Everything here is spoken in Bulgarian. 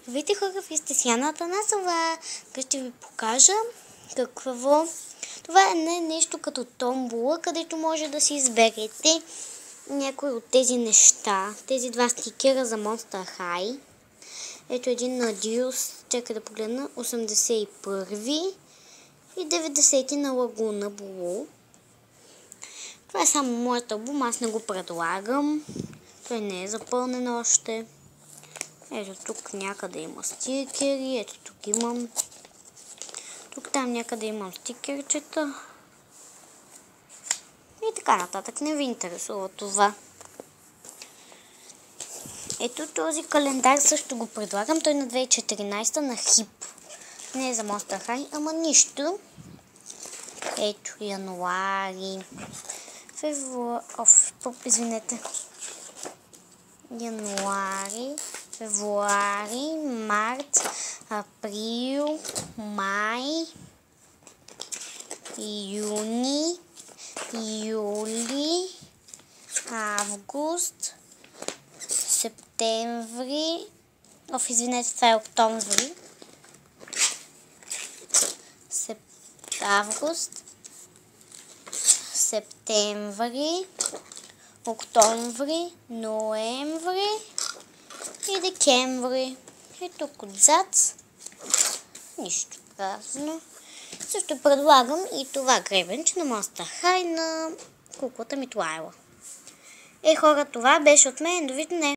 Здравейте хора, вие сте с Яна Атанасова. Ще ви покажа какво. Това е нещо като томбола, където може да си изберете някои от тези неща. Тези два стикера за Monster High. Ето един на Dios, чакай да погледна, 81 и 90 на Лагуна Блу. Това е само моят албум, аз не го предлагам. Той не е запълнен още. Ето тук някъде има стикери, ето тук имам. Тук там някъде имам стикерчета. И така нататък, не ви интересува това. Ето този календар също го предлагам, той на 2014 на Хип. Не е за Monster High, ама нищо. Ето януари, извинете. Януари, февруари, март, април, май, юни, юли, август, септември, извинете, това е октомври, август, септември, октомври, ноември и декември. И тук отзад нищо празно. Също предлагам и това гребенче на Monster High на куклата ми Тлайла. Хора, това беше от мен. Довиждане!